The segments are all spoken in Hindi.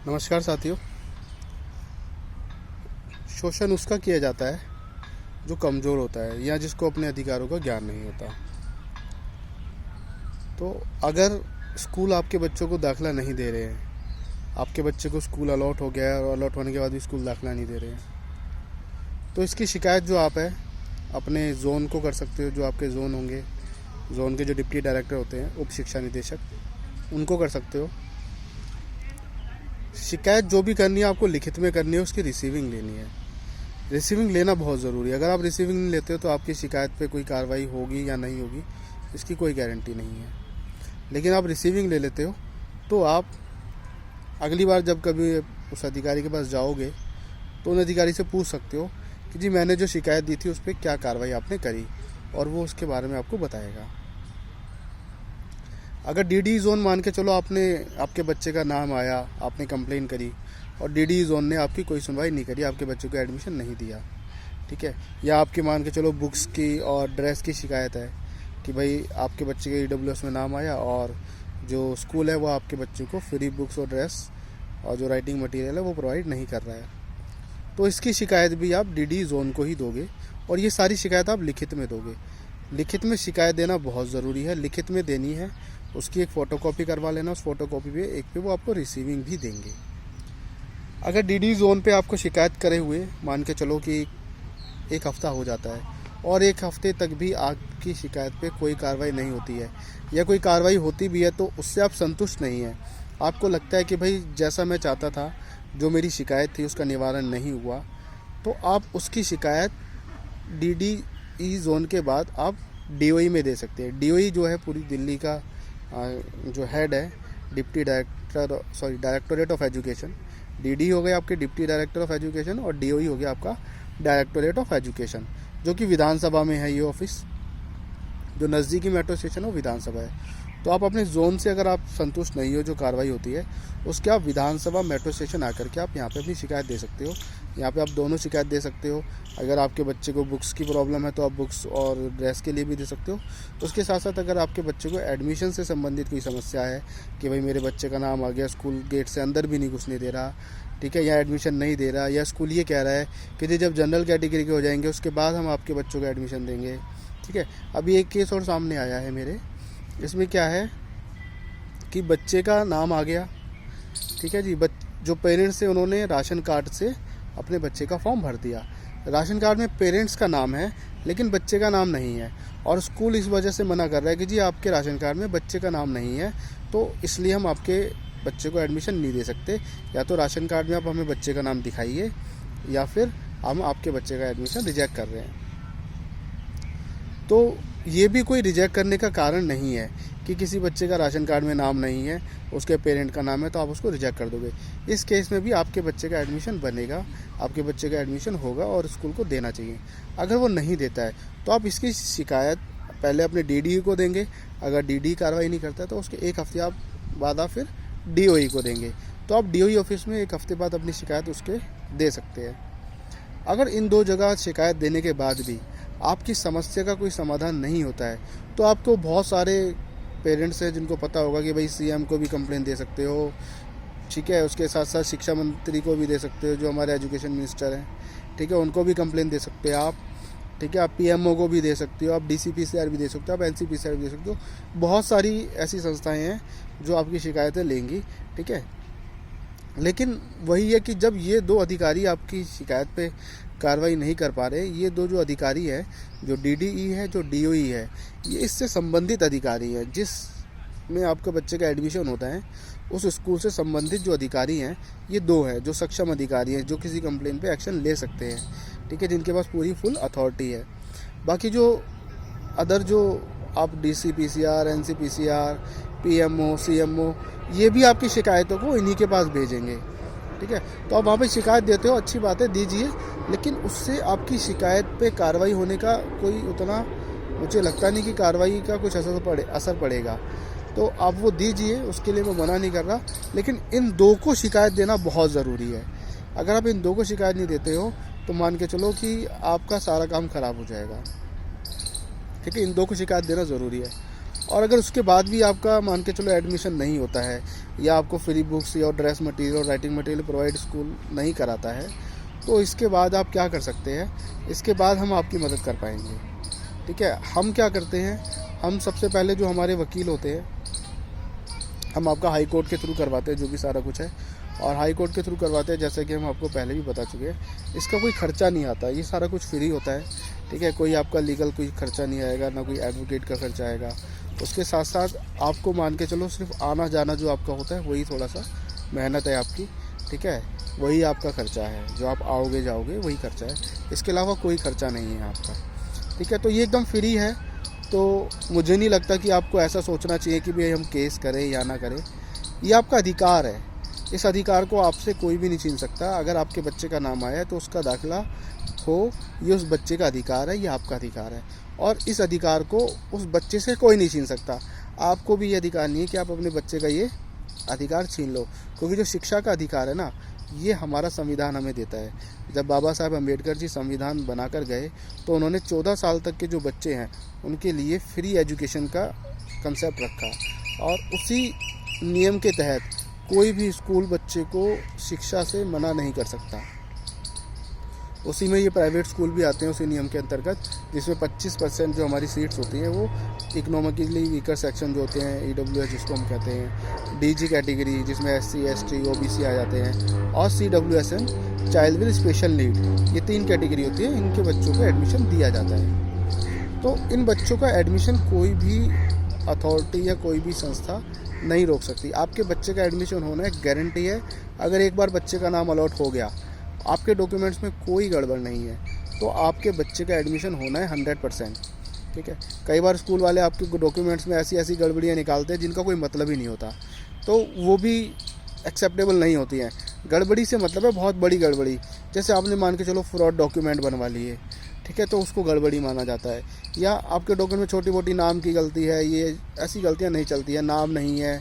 नमस्कार साथियों। शोषण उसका किया जाता है जो कमज़ोर होता है या जिसको अपने अधिकारों का ज्ञान नहीं होता। तो अगर स्कूल आपके बच्चों को दाखिला नहीं दे रहे हैं, आपके बच्चे को स्कूल अलॉट हो गया है और अलॉट होने के बाद भी स्कूल दाखिला नहीं दे रहे हैं, तो इसकी शिकायत जो आप है अपने जोन को कर सकते हो। जो आपके जोन होंगे, जोन के जो डिप्टी डायरेक्टर होते हैं, उप शिक्षा निदेशक, उनको कर सकते हो। शिकायत जो भी करनी है आपको लिखित में करनी है, उसकी रिसीविंग लेनी है। रिसीविंग लेना बहुत ज़रूरी है। अगर आप रिसीविंग नहीं लेते हो तो आपकी शिकायत पे कोई कार्रवाई होगी या नहीं होगी, इसकी कोई गारंटी नहीं है। लेकिन आप रिसीविंग ले लेते हो तो आप अगली बार जब कभी उस अधिकारी के पास जाओगे तो उन अधिकारी से पूछ सकते हो कि जी मैंने जो शिकायत दी थी उस पर क्या कार्रवाई आपने करी, और वो उसके बारे में आपको बताएगा। अगर डीडी जोन मान के चलो आपके बच्चे का नाम आया, आपने कंप्लेन करी और डीडी जोन ने आपकी कोई सुनवाई नहीं करी, आपके बच्चे को एडमिशन नहीं दिया, ठीक है। या आपके मान के चलो बुक्स की और ड्रेस की शिकायत है कि भाई आपके बच्चे के ईडब्ल्यूएस में नाम आया और जो स्कूल है वो आपके बच्चे को फ्री बुक्स और ड्रेस और जो राइटिंग मटेरियल है वो प्रोवाइड नहीं कर रहा है, तो इसकी शिकायत भी आप डीडी जोन को ही दोगे। और ये सारी शिकायत आप लिखित में दोगे। लिखित में शिकायत देना बहुत ज़रूरी है। लिखित में देनी है, उसकी एक फ़ोटोकॉपी करवा लेना। उस फोटोकॉपी पे वो आपको रिसीविंग भी देंगे। अगर डीडी जोन पे आपको शिकायत करे हुए मान के चलो कि एक हफ़्ता हो जाता है और एक हफ़्ते तक भी आपकी शिकायत पे कोई कार्रवाई नहीं होती है, या कोई कार्रवाई होती भी है तो उससे आप संतुष्ट नहीं हैं, आपको लगता है कि भाई जैसा मैं चाहता था, जो मेरी शिकायत थी उसका निवारण नहीं हुआ, तो आप उसकी शिकायत डीडी जोन के बाद आप डीओई में दे सकते हैं। डीओई जो है पूरी दिल्ली का जो हेड है, डायरेक्टोरेट ऑफ एजुकेशन। डीडी हो गया आपके डिप्टी डायरेक्टर ऑफ एजुकेशन और डीओई हो गया आपका डायरेक्टोरेट ऑफ एजुकेशन, जो कि विधानसभा में है। ये ऑफिस जो नज़दीकी मेट्रो स्टेशन है वो विधानसभा है। तो आप अपने जोन से अगर आप संतुष्ट नहीं हो जो कार्रवाई होती है उसके, आप विधानसभा मेट्रो स्टेशन आकर के आप यहाँ पे अपनी शिकायत दे सकते हो। यहाँ पे आप दोनों शिकायत दे सकते हो। अगर आपके बच्चे को बुक्स की प्रॉब्लम है तो आप बुक्स और ड्रेस के लिए भी दे सकते हो। उसके साथ साथ अगर आपके बच्चे को एडमिशन से संबंधित कोई समस्या है कि भाई मेरे बच्चे का नाम आ गया, स्कूल गेट से अंदर भी नहीं घुसने दे रहा, ठीक है, या एडमिशन नहीं दे रहा, या स्कूल ये कह रहा है कि जी जब जनरल कैटेगरी के हो जाएंगे उसके बाद हम आपके बच्चों को एडमिशन देंगे, ठीक है। अभी एक केस और सामने आया है मेरे, इसमें क्या है कि बच्चे का नाम आ गया, ठीक है जी, जो पेरेंट्स थे उन्होंने राशन कार्ड से अपने बच्चे का फॉर्म भर दिया। राशन कार्ड में पेरेंट्स का नाम है लेकिन बच्चे का नाम नहीं है, और स्कूल इस वजह से मना कर रहा है कि जी आपके राशन कार्ड में बच्चे का नाम नहीं है, तो इसलिए हम आपके बच्चे को एडमिशन नहीं दे सकते। या तो राशन कार्ड में आप हमें बच्चे का नाम दिखाइए या फिर हम आपके बच्चे का एडमिशन रिजेक्ट कर रहे हैं। तो ये भी कोई रिजेक्ट करने का कारण नहीं है कि किसी बच्चे का राशन कार्ड में नाम नहीं है, उसके पेरेंट का नाम है, तो आप उसको रिजेक्ट कर दोगे। इस केस में भी आपके बच्चे का एडमिशन बनेगा, आपके बच्चे का एडमिशन होगा और स्कूल को देना चाहिए। अगर वो नहीं देता है तो आप इसकी शिकायत पहले अपने डीडी को देंगे। अगर डीडी कार्रवाई नहीं करता तो उसके एक हफ्ते बाद आप फिर डीओई को देंगे। तो आप डीओई ऑफिस में एक हफ्ते बाद अपनी शिकायत उसके दे सकते हैं। अगर इन दो जगह शिकायत देने के बाद भी आपकी समस्या का कोई समाधान नहीं होता है तो आपको बहुत सारे पेरेंट्स हैं जिनको पता होगा कि भाई सीएम को भी कंप्लेन दे सकते हो, ठीक है। उसके साथ साथ शिक्षा मंत्री को भी दे सकते हो जो हमारे एजुकेशन मिनिस्टर हैं, ठीक है, उनको भी कंप्लेन दे सकते हैं आप, ठीक है। आप पीएमओ को भी दे सकते हो, आप डीसीपीसीआर भी दे सकते हो, आप एनसीपीसीआर भी दे सकते हो। बहुत सारी ऐसी संस्थाएँ हैं जो आपकी शिकायतें लेंगी, ठीक है। लेकिन वही है कि जब ये दो अधिकारी आपकी शिकायत पे कार्रवाई नहीं कर पा रहे, ये दो जो अधिकारी है, जो डीडीई है, जो डीओई है, ये इससे संबंधित अधिकारी है। जिस में आपके बच्चे का एडमिशन होता है उस स्कूल से संबंधित जो अधिकारी हैं, ये दो हैं जो सक्षम अधिकारी हैं, जो किसी कंप्लेन पे एक्शन ले सकते हैं, ठीक है, जिनके पास पूरी फुल अथॉरिटी है। बाकी जो अदर जो आप डीसीपीसीआर, एनसीपीसीआर, पीएमओ, सीएमओ, ये भी आपकी शिकायतों को इन्हीं के पास भेजेंगे, ठीक है। तो आप वहाँ पे शिकायत देते हो, अच्छी बात है, दीजिए, लेकिन उससे आपकी शिकायत पे कार्रवाई होने का कोई उतना मुझे लगता नहीं कि कार्रवाई का कुछ असर पड़ेगा। तो आप वो दीजिए, उसके लिए मैं मना नहीं कर रहा, लेकिन इन दो को शिकायत देना बहुत ज़रूरी है। अगर आप इन दो को शिकायत नहीं देते हो तो मान के चलो कि आपका सारा काम ख़राब हो जाएगा, ठीक है। इन दो को शिकायत देना ज़रूरी है। और अगर उसके बाद भी आपका मान के चलो एडमिशन नहीं होता है, या आपको फ्री बुक्स या ड्रेस मटेरियल और राइटिंग मटेरियल प्रोवाइड स्कूल नहीं कराता है, तो इसके बाद आप क्या कर सकते हैं, इसके बाद हम आपकी मदद कर पाएंगे। ठीक है, हम क्या करते हैं, हम सबसे पहले जो हमारे वकील होते हैं, हम आपका हाई कोर्ट के थ्रू करवाते हैं जो भी सारा कुछ है, और हाई कोर्ट के थ्रू करवाते हैं जैसे कि हम आपको पहले भी बता चुके हैं। इसका कोई खर्चा नहीं आता, ये सारा कुछ फ्री होता है। ठीक है, कोई आपका लीगल कोई खर्चा नहीं आएगा, ना कोई एडवोकेट का खर्चा आएगा। उसके साथ साथ आपको मान के चलो सिर्फ आना जाना जो आपका होता है वही थोड़ा सा मेहनत है आपकी। ठीक है, वही आपका खर्चा है, जो आप आओगे जाओगे वही खर्चा है, इसके अलावा कोई खर्चा नहीं है आपका। ठीक है, तो ये एकदम फ्री है। तो मुझे नहीं लगता कि आपको ऐसा सोचना चाहिए कि भाई हम केस करें या ना करें, ये आपका अधिकार है। इस अधिकार को आपसे कोई भी नहीं छीन सकता। अगर आपके बच्चे का नाम आया है तो उसका दाखिला हो, ये उस बच्चे का अधिकार है, ये आपका अधिकार है, और इस अधिकार को उस बच्चे से कोई नहीं छीन सकता। आपको भी ये अधिकार नहीं है कि आप अपने बच्चे का ये अधिकार छीन लो, क्योंकि जो शिक्षा का अधिकार है ना, ये हमारा संविधान हमें देता है। जब बाबा साहब अम्बेडकर जी संविधान बनाकर गए तो उन्होंने 14 साल तक के जो बच्चे हैं उनके लिए फ्री एजुकेशन का कंसेप्ट रखा, और उसी नियम के तहत कोई भी स्कूल बच्चे को शिक्षा से मना नहीं कर सकता। उसी में ये प्राइवेट स्कूल भी आते हैं उसी नियम के अंतर्गत, जिसमें 25% जो हमारी सीट्स होती हैं वो इकोनॉमिकली वीकर सेक्शन जो होते हैं, EWS जिसको हम कहते हैं, DG कैटेगरी जिसमें SC ST OBC आ जाते हैं, और CWSM child with special need, ये 3 कैटेगरी होती है, इनके बच्चों को एडमिशन दिया जाता है। तो इन बच्चों का एडमिशन कोई भी अथॉरिटी या कोई भी संस्था नहीं रोक सकती। आपके बच्चे का एडमिशन होना एक गारंटी है। अगर एक बार बच्चे का नाम अलॉट हो गया, आपके डॉक्यूमेंट्स में कोई गड़बड़ नहीं है, तो आपके बच्चे का एडमिशन होना है 100%। ठीक है, कई बार स्कूल वाले आपके डॉक्यूमेंट्स में ऐसी ऐसी गड़बड़ियाँ निकालते हैं जिनका कोई मतलब ही नहीं होता, तो वो भी एक्सेप्टेबल नहीं होती हैं। गड़बड़ी से मतलब है बहुत बड़ी गड़बड़ी, जैसे आपने मान के चलो फ्रॉड डॉक्यूमेंट बनवा लिए, ठीक है, तो उसको गड़बड़ी माना जाता है। या आपके डॉक्यूमेंट में छोटी मोटी नाम की गलती है, ये ऐसी गलतियाँ नहीं चलती है। नाम नहीं है,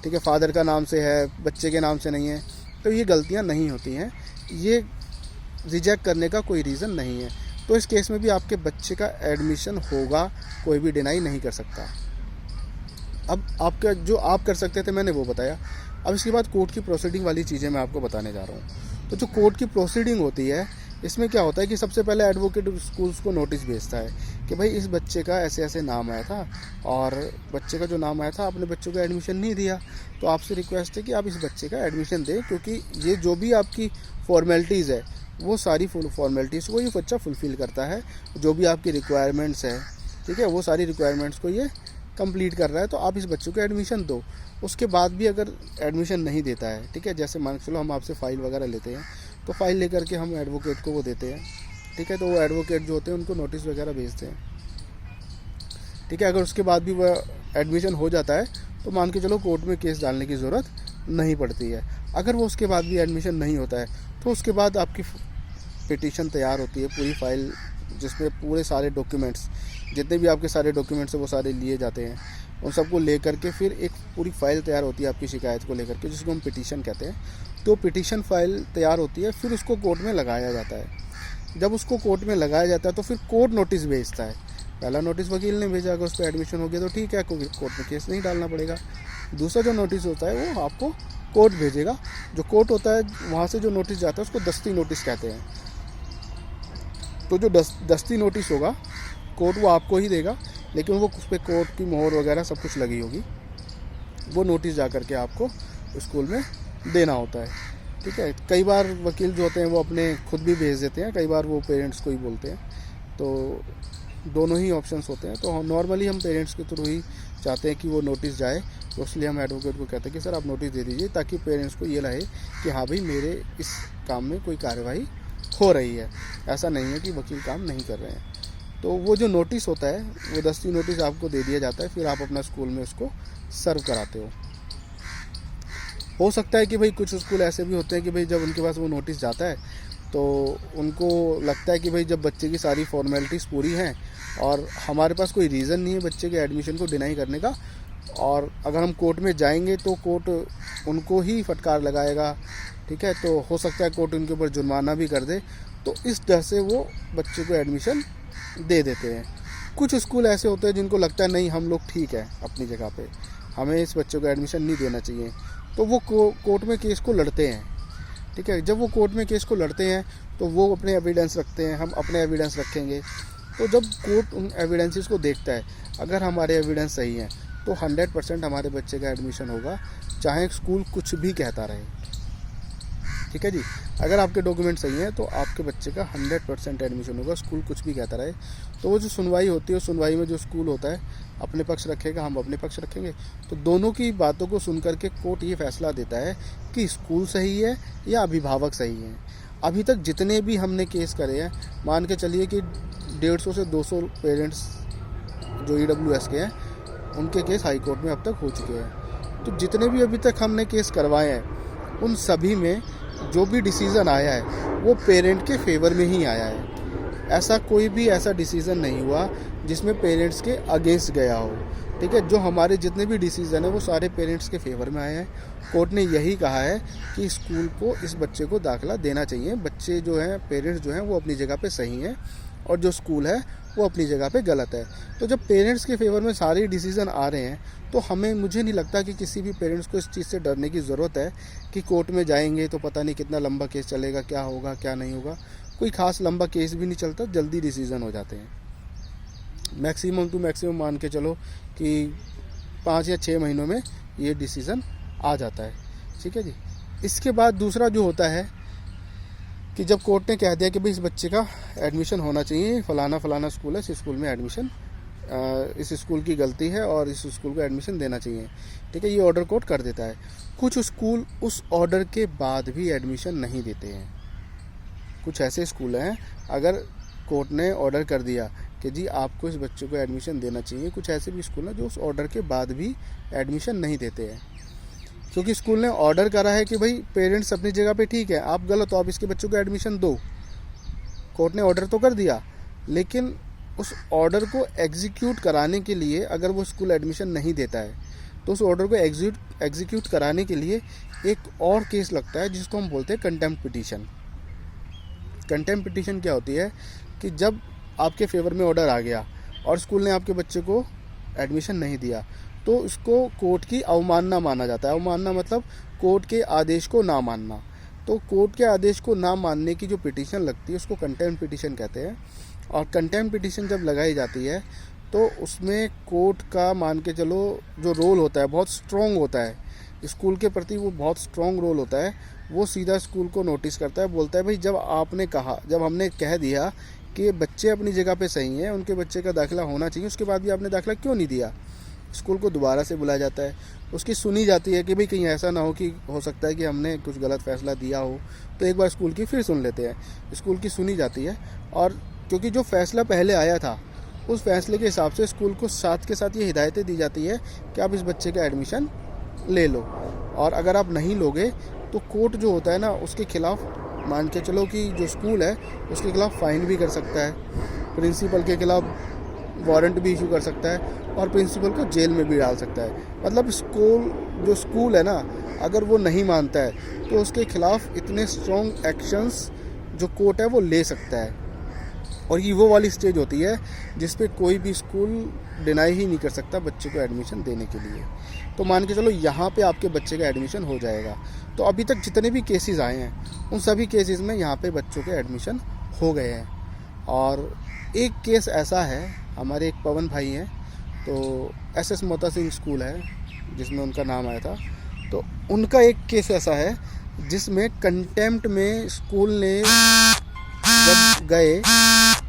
ठीक है, फादर का नाम से है, बच्चे के नाम से नहीं है, तो ये गलतियाँ नहीं होती हैं। ये रिजेक्ट करने का कोई रीज़न नहीं है। तो इस केस में भी आपके बच्चे का एडमिशन होगा, कोई भी डिनाई नहीं कर सकता। अब आपका जो आप कर सकते थे मैंने वो बताया। अब इसके बाद कोर्ट की प्रोसीडिंग वाली चीज़ें मैं आपको बताने जा रहा हूँ। तो जो कोर्ट की प्रोसीडिंग होती है, इसमें क्या होता है कि सबसे पहले एडवोकेट स्कूल्स को नोटिस भेजता है कि भाई इस बच्चे का ऐसे ऐसे नाम आया था, और बच्चे का जो नाम आया था आपने बच्चों को एडमिशन नहीं दिया, तो आपसे रिक्वेस्ट है कि आप इस बच्चे का एडमिशन दें, क्योंकि ये जो भी आपकी फॉर्मेलिटीज़ है वो सारी फुल फॉर्मेलिटीज़ को ये बच्चा फुलफ़िल करता है। जो भी आपकी रिक्वायरमेंट्स है, ठीक है, वो सारी रिक्वायरमेंट्स को ये कंप्लीट कर रहा है, तो आप इस बच्चे को एडमिशन दो। उसके बाद भी अगर एडमिशन नहीं देता है, ठीक है, जैसे मान चलो हम आपसे फ़ाइल वगैरह लेते हैं, तो फाइल लेकर के हम एडवोकेट को वो देते हैं, ठीक है, तो वो एडवोकेट जो होते हैं उनको नोटिस वगैरह भेजते हैं, ठीक है। अगर उसके बाद भी वह एडमिशन हो जाता है तो मान के चलो कोर्ट में केस डालने की ज़रूरत नहीं पड़ती है। अगर वो उसके बाद भी एडमिशन नहीं होता है तो उसके बाद आपकी पिटीशन तैयार होती है, पूरी फाइल जिसमें पूरे सारे डॉक्यूमेंट्स, जितने भी आपके सारे डॉक्यूमेंट्स हैं वो सारे लिए जाते हैं, उन सबको लेकर के फिर एक पूरी फाइल तैयार होती है आपकी शिकायत को लेकर के, जिसको हम पिटीशन कहते हैं। तो पिटीशन फाइल तैयार होती है, फिर उसको कोर्ट में लगाया जाता है। जब उसको कोर्ट में लगाया जाता है तो फिर कोर्ट नोटिस भेजता है। पहला नोटिस वकील ने भेजा, अगर उस पर एडमिशन हो गया तो ठीक है, कोर्ट में केस नहीं डालना पड़ेगा। दूसरा जो नोटिस होता है वो आपको कोर्ट भेजेगा। जो कोर्ट होता है वहाँ से जो नोटिस जाता है उसको दस्ती नोटिस कहते हैं। तो जो दस्ती नोटिस होगा कोर्ट वो आपको ही देगा, लेकिन वो उस पर कोर्ट की मोहर वगैरह सब कुछ लगी होगी। वो नोटिस जा कर के आपको स्कूल में देना होता है, ठीक है। कई बार वकील जो होते हैं वो अपने खुद भी भेज देते हैं, कई बार वो पेरेंट्स को ही बोलते हैं, तो दोनों ही ऑप्शंस होते हैं। तो नॉर्मली हम पेरेंट्स के थ्रू ही चाहते हैं कि वो नोटिस जाए, तो इसलिए हम एडवोकेट को कहते हैं कि सर आप नोटिस दे दीजिए, ताकि पेरेंट्स को ये रहे कि हाँ भाई मेरे इस काम में कोई कार्रवाई हो रही है, ऐसा नहीं है कि वकील काम नहीं कर रहे हैं। तो वो जो नोटिस होता है वो दस्ती नोटिस आपको दे दिया जाता है, फिर आप अपना स्कूल में उसको सर्व कराते हो सकता है कि भाई कुछ स्कूल ऐसे भी होते हैं कि भाई जब उनके पास वो नोटिस जाता है तो उनको लगता है कि भाई जब बच्चे की सारी फॉर्मेलिटीज़ पूरी हैं और हमारे पास कोई रीज़न नहीं है बच्चे के एडमिशन को डिनाई करने का, और अगर हम कोर्ट में जाएंगे तो कोर्ट उनको ही फटकार लगाएगा, ठीक है, तो हो सकता है कोर्ट उनके ऊपर जुर्माना भी कर दे। तो इस तरह से वो बच्चे को एडमिशन दे देते हैं। कुछ स्कूल ऐसे होते हैं जिनको लगता है नहीं हम लोग ठीक है अपनी जगह पे, हमें इस बच्चों को एडमिशन नहीं देना चाहिए, तो वो कोर्ट में केस को लड़ते हैं। ठीक है, जब वो कोर्ट में केस को लड़ते हैं तो वो अपने एविडेंस रखते हैं, हम अपने एविडेंस रखेंगे। तो जब कोर्ट उन एविडेंसेस को देखता है, अगर हमारे एविडेंस सही हैं तो 100% हमारे बच्चे का एडमिशन होगा, चाहे स्कूल कुछ भी कहता रहे। ठीक है जी, अगर आपके डॉक्यूमेंट सही हैं तो आपके बच्चे का 100% एडमिशन होगा, स्कूल कुछ भी कहता रहे। तो वो जो सुनवाई होती है, उस सुनवाई में जो स्कूल होता है अपने पक्ष रखेगा, हम अपने पक्ष रखेंगे। तो दोनों की बातों को सुन करके कोर्ट ये फैसला देता है कि स्कूल सही है या अभिभावक सही है। अभी तक जितने भी हमने केस करे हैं, मान के चलिए कि 150 से 200 पेरेंट्स जो EWS के हैं उनके केस हाई कोर्ट में अब तक हो चुके हैं। तो जितने भी अभी तक हमने केस करवाए हैं उन सभी में जो भी डिसीज़न आया है वो पेरेंट के फेवर में ही आया है। ऐसा कोई भी ऐसा डिसीज़न नहीं हुआ जिसमें पेरेंट्स के अगेंस्ट गया हो। ठीक है, जो हमारे जितने भी डिसीज़न है वो सारे पेरेंट्स के फेवर में आए हैं। कोर्ट ने यही कहा है कि स्कूल को इस बच्चे को दाखिला देना चाहिए। बच्चे जो हैं, पेरेंट्स जो हैं वो अपनी जगह पे सही हैं और जो स्कूल है वो अपनी जगह पे गलत है। तो जब पेरेंट्स के फेवर में सारे डिसीज़न आ रहे हैं तो मुझे नहीं लगता कि किसी भी पेरेंट्स को इस चीज़ से डरने की ज़रूरत है कि कोर्ट में जाएंगे तो पता नहीं कितना लंबा केस चलेगा, क्या होगा क्या नहीं होगा। कोई ख़ास लंबा केस भी नहीं चलता, जल्दी डिसीज़न हो जाते हैं। मैक्सिमम टू मैक्सिमम मान के चलो कि 5 या 6 महीनों में ये डिसीज़न आ जाता है। ठीक है जी। इसके बाद दूसरा जो होता है कि जब कोर्ट ने कह दिया कि भाई इस बच्चे का एडमिशन होना चाहिए, फलाना स्कूल है, इस स्कूल में एडमिशन, इस स्कूल की गलती है और इस स्कूल को एडमिशन देना चाहिए। ठीक है, ये ऑर्डर कोर्ट कर देता है। कुछ स्कूल उस ऑर्डर के बाद भी एडमिशन नहीं देते हैं। कुछ ऐसे स्कूल हैं, अगर कोर्ट ने ऑर्डर कर दिया कि जी आपको इस बच्चे को एडमिशन देना चाहिए, कुछ ऐसे भी स्कूल हैं जो उस ऑर्डर के बाद भी एडमिशन नहीं देते हैं, क्योंकि स्कूल ने ऑर्डर करा है कि भाई पेरेंट्स अपनी जगह पे ठीक है, आप गलत हो, आप इसके बच्चों को एडमिशन दो। कोर्ट ने ऑर्डर तो कर दिया, लेकिन उस ऑर्डर को एग्जीक्यूट कराने के लिए अगर वो स्कूल एडमिशन नहीं देता है तो उस ऑर्डर को एग्जीक्यूट कराने के लिए एक और केस लगता है जिसको हम बोलते हैं कंटेम्प्ट पिटीशन। कंटेम्प्ट पिटीशन क्या होती है कि जब आपके फेवर में ऑर्डर आ गया और स्कूल ने आपके बच्चे को एडमिशन नहीं दिया तो इसको कोर्ट की अवमानना माना जाता है। अवमानना मतलब कोर्ट के आदेश को ना मानना। तो कोर्ट के आदेश को ना मानने की जो पिटीशन लगती है उसको कंटेम्प्ट पिटीशन कहते हैं। और कंटेम्प्ट पिटीशन जब लगाई जाती है तो उसमें कोर्ट का मान के चलो जो रोल होता है बहुत स्ट्रॉन्ग होता है, स्कूल के प्रति वो बहुत स्ट्रॉन्ग रोल होता है। वो सीधा स्कूल को नोटिस करता है, बोलता है भाई जब हमने कह दिया कि बच्चे अपनी जगह पे सही हैं, उनके बच्चे का दाखिला होना चाहिए, उसके बाद भी आपने दाखिला क्यों नहीं दिया। स्कूल को दोबारा से बुलाया जाता है, उसकी सुनी जाती है कि भाई कहीं ऐसा ना हो कि हो सकता है कि हमने कुछ गलत फैसला दिया हो, तो एक बार स्कूल की फिर सुन लेते हैं। स्कूल की सुनी जाती है और क्योंकि जो फैसला पहले आया था उस फैसले के हिसाब से स्कूल को साथ के साथ ये हिदायतें दी जाती है कि आप इस बच्चे का एडमिशन ले लो, और अगर आप नहीं लोगे तो कोर्ट जो होता है ना उसके खिलाफ मान के चलो कि जो स्कूल है उसके खिलाफ फ़ाइन भी कर सकता है, प्रिंसिपल के खिलाफ वारंट भी इशू कर सकता है और प्रिंसिपल को जेल में भी डाल सकता है। मतलब स्कूल है ना, अगर वो नहीं मानता है तो उसके खिलाफ इतने स्ट्रॉन्ग एक्शंस जो कोर्ट है वो ले सकता है। और ये वो वाली स्टेज होती है जिस पे कोई भी स्कूल डिनाई ही नहीं कर सकता बच्चे को एडमिशन देने के लिए। तो मान के चलो यहाँ पे आपके बच्चे का एडमिशन हो जाएगा। तो अभी तक जितने भी केसेस आए हैं उन सभी केसेस में यहाँ पे बच्चों के एडमिशन हो गए हैं। और एक केस ऐसा है, हमारे एक पवन भाई हैं, तो SS मोता सिंह स्कूल है जिसमें उनका नाम आया था, तो उनका एक केस ऐसा है जिसमें कंटेम्प्ट में स्कूल ने जब गए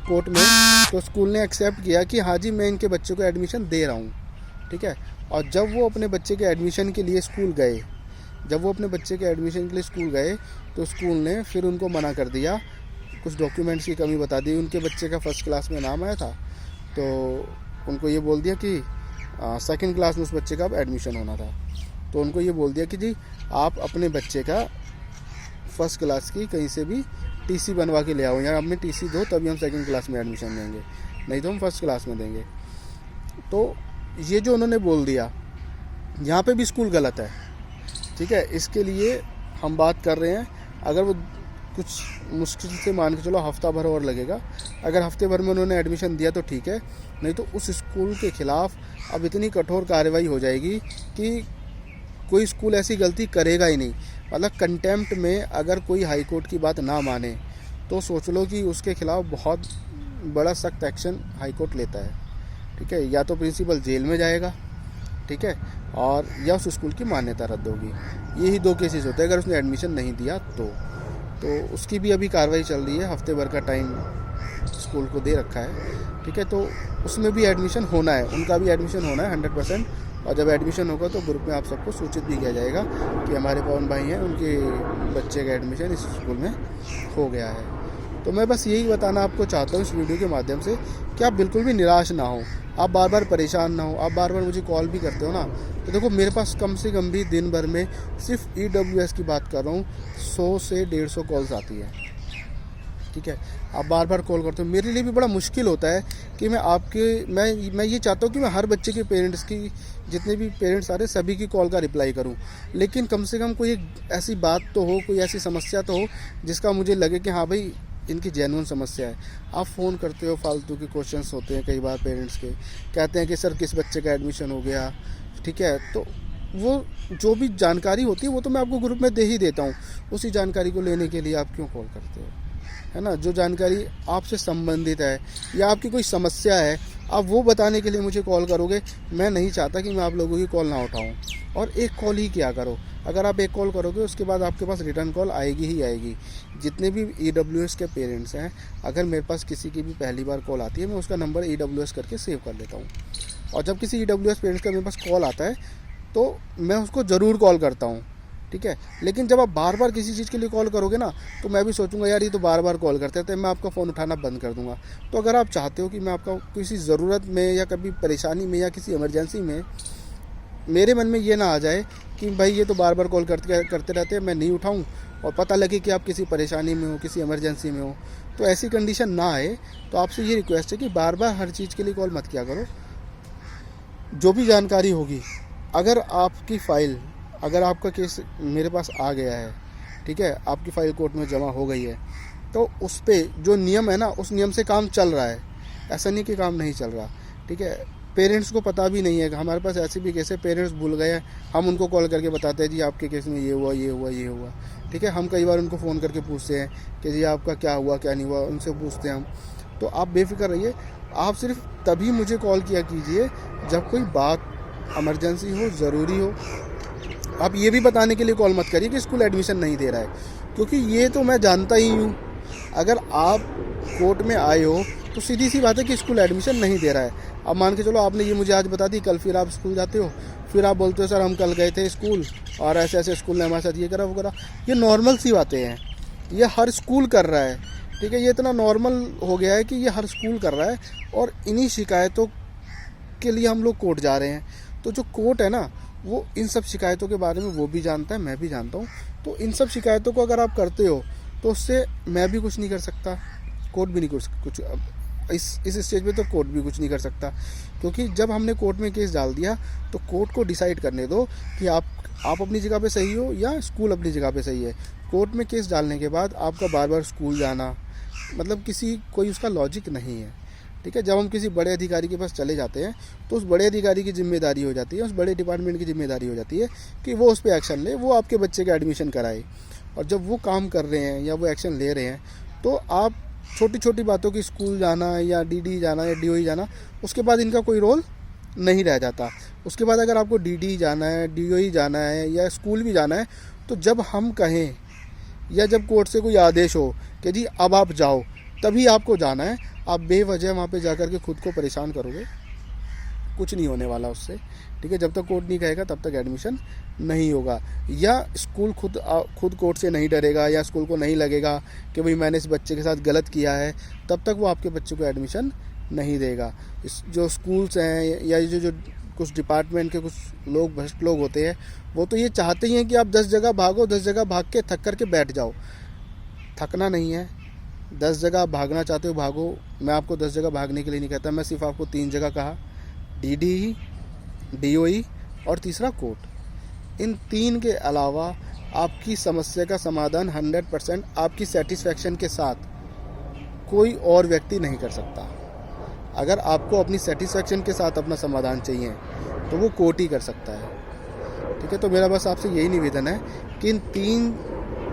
कोर्ट में तो स्कूल ने एक्सेप्ट किया कि हाँ जी मैं इनके बच्चों को एडमिशन दे रहा हूँ। ठीक है, और जब वो अपने बच्चे के एडमिशन के लिए स्कूल गए तो स्कूल ने फिर उनको मना कर दिया, कुछ डॉक्यूमेंट्स की कमी बता दी। उनके बच्चे का फर्स्ट क्लास में नाम आया था तो उनको ये बोल दिया कि सेकंड क्लास में उस बच्चे का अब एडमिशन होना था, तो उनको ये बोल दिया कि जी आप अपने बच्चे का फर्स्ट क्लास की कहीं से भी TC बनवा के ले आओ, या अपने TC दो तभी हम सेकंड क्लास में एडमिशन देंगे, नहीं तो हम फर्स्ट क्लास में देंगे। तो ये जो उन्होंने बोल दिया यहाँ पे भी स्कूल गलत है। ठीक है, इसके लिए हम बात कर रहे हैं। अगर वो कुछ मुश्किल से मान के चलो हफ्ता भर और लगेगा। अगर हफ्ते भर में उन्होंने एडमिशन दिया तो ठीक है, नहीं तो उस स्कूल के ख़िलाफ़ अब इतनी कठोर कार्रवाई हो जाएगी कि कोई स्कूल ऐसी गलती करेगा ही नहीं। मतलब कंटेम्प्ट में अगर कोई हाई कोर्ट की बात ना माने तो सोच लो कि उसके ख़िलाफ़ बहुत बड़ा सख्त एक्शन हाई कोर्ट लेता है। ठीक है, या तो प्रिंसिपल जेल में जाएगा, ठीक है, और या उस स्कूल की मान्यता रद्द होगी। यही 2 केसेस होते हैं अगर उसने एडमिशन नहीं दिया तो उसकी भी अभी कार्रवाई चल रही है। हफ्ते भर का टाइम स्कूल को दे रखा है। ठीक है, तो उसमें भी एडमिशन होना है, उनका भी एडमिशन होना है 100%। और जब एडमिशन होगा तो ग्रुप में आप सबको सूचित भी किया जाएगा कि हमारे पवन भाई हैं, उनके बच्चे का एडमिशन इस स्कूल में हो गया है। तो मैं बस यही बताना आपको चाहता हूँ इस वीडियो के माध्यम से कि आप बिल्कुल भी निराश ना हो, आप बार बार परेशान ना हो। आप बार बार मुझे कॉल भी करते हो ना, तो देखो मेरे पास कम से कम भी दिन भर में सिर्फ EWS की बात कर रहा हूँ 100 से 150 कॉल्स आती है। ठीक है, आप बार बार कॉल करते हो, मेरे लिए भी बड़ा मुश्किल होता है कि मैं ये चाहता हूँ कि मैं हर बच्चे के पेरेंट्स की, जितने भी पेरेंट्स आ रहे सभी की कॉल का रिप्लाई करूँ, लेकिन कम से कम कोई ऐसी बात तो हो, कोई ऐसी समस्या तो हो जिसका मुझे लगे कि हाँ भाई इनकी जेन्युइन समस्या है। आप फ़ोन करते हो, फालतू के क्वेश्चंस होते हैं कई बार पेरेंट्स के, कहते हैं कि सर किस बच्चे का एडमिशन हो गया। ठीक है, तो वो जो भी जानकारी होती है वो तो मैं आपको ग्रुप में दे ही देता हूँ। उसी जानकारी को लेने के लिए आप क्यों कॉल करते हो, है ना? जो जानकारी आपसे संबंधित है या आपकी कोई समस्या है, आप वो बताने के लिए मुझे कॉल करोगे। मैं नहीं चाहता कि मैं आप लोगों की कॉल ना उठाऊं। और एक कॉल ही क्या करो, अगर आप एक कॉल करोगे उसके बाद आपके पास रिटर्न कॉल आएगी ही आएगी। जितने भी EWS के पेरेंट्स हैं, अगर मेरे पास किसी की भी पहली बार कॉल आती है, मैं उसका नंबर EWS करके सेव कर लेता हूँ। और जब किसी EWS पेरेंट्स का मेरे पास कॉल आता है तो मैं उसको ज़रूर कॉल करता हूँ। ठीक है, लेकिन जब आप बार बार किसी चीज़ के लिए कॉल करोगे ना, तो मैं भी सोचूंगा यार ये तो बार बार कॉल करते हैं, तो मैं आपका फ़ोन उठाना बंद कर दूंगा। तो अगर आप चाहते हो कि मैं आपका किसी ज़रूरत में या कभी परेशानी में या किसी इमरजेंसी में मेरे मन में ये ना आ जाए कि भाई ये तो बार बार कॉल करते रहते हैं, मैं नहीं उठाऊं, और पता लगे कि आप किसी परेशानी में हो, किसी इमरजेंसी में हो, तो ऐसी कंडीशन ना आए, तो आपसे ये रिक्वेस्ट है कि बार बार हर चीज़ के लिए कॉल मत किया करो। जो भी जानकारी होगी, अगर आपकी फ़ाइल, अगर आपका केस मेरे पास आ गया है, ठीक है, आपकी फ़ाइल कोर्ट में जमा हो गई है, तो उस पर जो नियम है ना, उस नियम से काम चल रहा है। ऐसा नहीं कि काम नहीं चल रहा। ठीक है, पेरेंट्स को पता भी नहीं है। हमारे पास ऐसे भी केस है, पेरेंट्स भूल गए हैं, हम उनको कॉल करके बताते हैं जी आपके केस में ये हुआ, ये हुआ, ये हुआ। ठीक है, हम कई बार उनको फ़ोन करके पूछते हैं कि जी आपका क्या हुआ, क्या नहीं हुआ, उनसे पूछते हैं हम। तो आप बेफिक्र रहिए, आप सिर्फ तभी मुझे कॉल किया कीजिए जब कोई बात इमरजेंसी हो, ज़रूरी हो। आप ये भी बताने के लिए कॉल मत करिए कि स्कूल एडमिशन नहीं दे रहा है, क्योंकि ये तो मैं जानता ही हूँ। अगर आप कोर्ट में आए हो तो सीधी सी बात है कि स्कूल एडमिशन नहीं दे रहा है। अब मान के चलो आपने ये मुझे आज बता दी, कल फिर आप स्कूल जाते हो, फिर आप बोलते हो सर हम कल गए थे स्कूल और ऐसे ऐसे स्कूल ने हमारे साथ ये करा वो करा। ये नॉर्मल सी बातें हैं, ये हर स्कूल कर रहा है। ठीक है, ये इतना नॉर्मल हो गया है कि ये हर स्कूल कर रहा है, और इन्हीं शिकायतों के लिए हम लोग कोर्ट जा रहे हैं। तो जो कोर्ट है ना, वो इन सब शिकायतों के बारे में वो भी जानता है, मैं भी जानता हूँ। तो इन सब शिकायतों को अगर आप करते हो तो उससे मैं भी कुछ नहीं कर सकता, कोर्ट भी नहीं कुछ इस स्टेज पे तो कोर्ट भी कुछ नहीं कर सकता, क्योंकि जब हमने कोर्ट में केस डाल दिया तो कोर्ट को डिसाइड करने दो कि आप अपनी जगह पे सही हो या स्कूल अपनी जगह पे सही है। कोर्ट में केस डालने के बाद आपका बार बार स्कूल जाना, मतलब कोई उसका लॉजिक नहीं है। ठीक है, जब हम किसी बड़े अधिकारी के पास चले जाते हैं तो उस बड़े अधिकारी की जिम्मेदारी हो जाती है, उस बड़े डिपार्टमेंट की जिम्मेदारी हो जाती है कि वो उस पर एक्शन ले, वो आपके बच्चे का एडमिशन कराए। और जब वो काम कर रहे हैं या वो एक्शन ले रहे हैं, तो आप छोटी छोटी बातों की स्कूल जाना या DD जाना या DOE जाना, उसके बाद इनका कोई रोल नहीं रह जाता। उसके बाद अगर आपको DD जाना है, DOE जाना है या स्कूल भी जाना है, तो जब हम कहें या जब कोर्ट से कोई आदेश हो कि जी अब आप जाओ, तभी आपको जाना है। आप बेवजह वहाँ पे जाकर के खुद को परेशान करोगे, कुछ नहीं होने वाला उससे। ठीक है, जब तक कोर्ट नहीं कहेगा तब तक एडमिशन नहीं होगा। या स्कूल खुद कोर्ट से नहीं डरेगा, या स्कूल को नहीं लगेगा कि भाई मैंने इस बच्चे के साथ गलत किया है, तब तक वो आपके बच्चे को एडमिशन नहीं देगा। जो स्कूल्स हैं या जो कुछ डिपार्टमेंट के कुछ लोग, भ्रष्ट लोग होते हैं, वो तो ये चाहते ही हैं कि आप 10 जगह भागो, 10 जगह भाग के थक करके बैठ जाओ। थकना नहीं है, 10 जगह आप भागना चाहते हो भागो। मैं आपको 10 जगह भागने के लिए नहीं कहता, मैं सिर्फ आपको 3 जगह कहा, DD, DOE और तीसरा कोर्ट। इन 3 के अलावा आपकी समस्या का समाधान 100% आपकी सेटिस्फैक्शन के साथ कोई और व्यक्ति नहीं कर सकता। अगर आपको अपनी सेटिस्फैक्शन के साथ अपना समाधान चाहिए तो वो कोर्ट ही कर सकता है। ठीक है, तो मेरा बस आपसे यही निवेदन है कि इन 3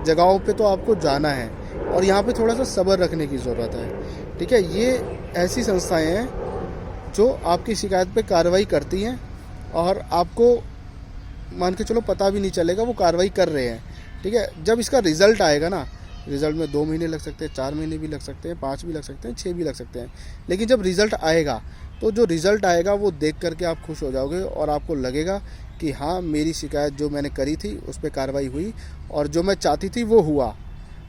जगहों पे तो आपको जाना है और यहाँ पे थोड़ा सा सब्र रखने की ज़रूरत है। ठीक है, ये ऐसी संस्थाएं हैं जो आपकी शिकायत पे कार्रवाई करती हैं और आपको मान के चलो पता भी नहीं चलेगा वो कार्रवाई कर रहे हैं। ठीक है, जब इसका रिज़ल्ट आएगा ना, रिज़ल्ट में 2 महीने लग सकते हैं, 4 महीने भी लग सकते हैं, 5 भी लग सकते हैं, 6 भी लग सकते हैं, लेकिन जब रिज़ल्ट आएगा तो जो रिज़ल्ट आएगा वो देख करके आप खुश हो जाओगे और आपको लगेगा कि हाँ, मेरी शिकायत जो मैंने करी थी उस पर कार्रवाई हुई और जो मैं चाहती थी वो हुआ।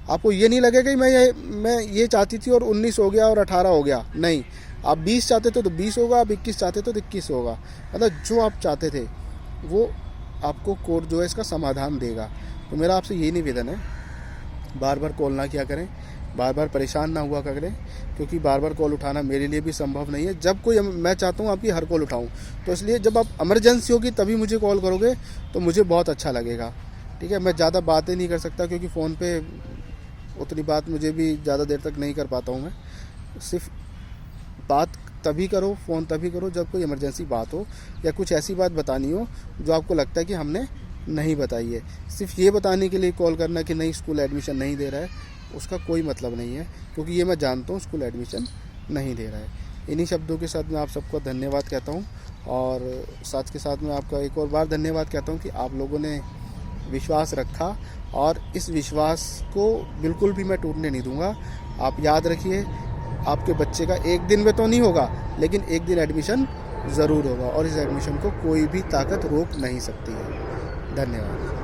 आपको ये नहीं लगेगा कि मैं ये चाहती थी और 19 हो गया और 18 हो गया। नहीं, आप 20 चाहते थे तो 20 होगा, आप 21 चाहते थे तो 21 होगा। मतलब जो आप चाहते थे वो आपको कोर्ट जो है इसका समाधान देगा। तो मेरा आपसे यही निवेदन है, बार बार कॉल ना किया करें, बार बार परेशान ना हुआ करें, क्योंकि बार बार कॉल उठाना मेरे लिए भी संभव नहीं है। जब कोई मैं चाहता हूँ आपकी हर कॉल उठाऊँ, तो इसलिए जब आप इमरजेंसी होगी तभी मुझे कॉल करोगे तो मुझे बहुत अच्छा लगेगा। ठीक है, मैं ज़्यादा बातें नहीं कर सकता क्योंकि फ़ोन पे उतनी बात मुझे भी ज़्यादा देर तक नहीं कर पाता हूँ। मैं सिर्फ बात तभी करो, फ़ोन तभी करो जब कोई इमरजेंसी बात हो या कुछ ऐसी बात बतानी हो जो आपको लगता है कि हमने नहीं बताई है। सिर्फ ये बताने के लिए कॉल करना कि नहीं स्कूल एडमिशन नहीं दे रहा है, उसका कोई मतलब नहीं है, क्योंकि ये मैं जानता हूँ स्कूल एडमिशन नहीं दे रहा है। इन्हीं शब्दों के साथ मैं आप सबको धन्यवाद कहता हूँ और साथ के साथ मैं आपका एक और बार धन्यवाद कहता हूँ कि आप लोगों ने विश्वास रखा और इस विश्वास को बिल्कुल भी मैं टूटने नहीं दूँगा। आप याद रखिए, आपके बच्चे का एक दिन में तो नहीं होगा, लेकिन एक दिन एडमिशन ज़रूर होगा और इस एडमिशन को कोई भी ताकत रोक नहीं सकती है। धन्यवाद।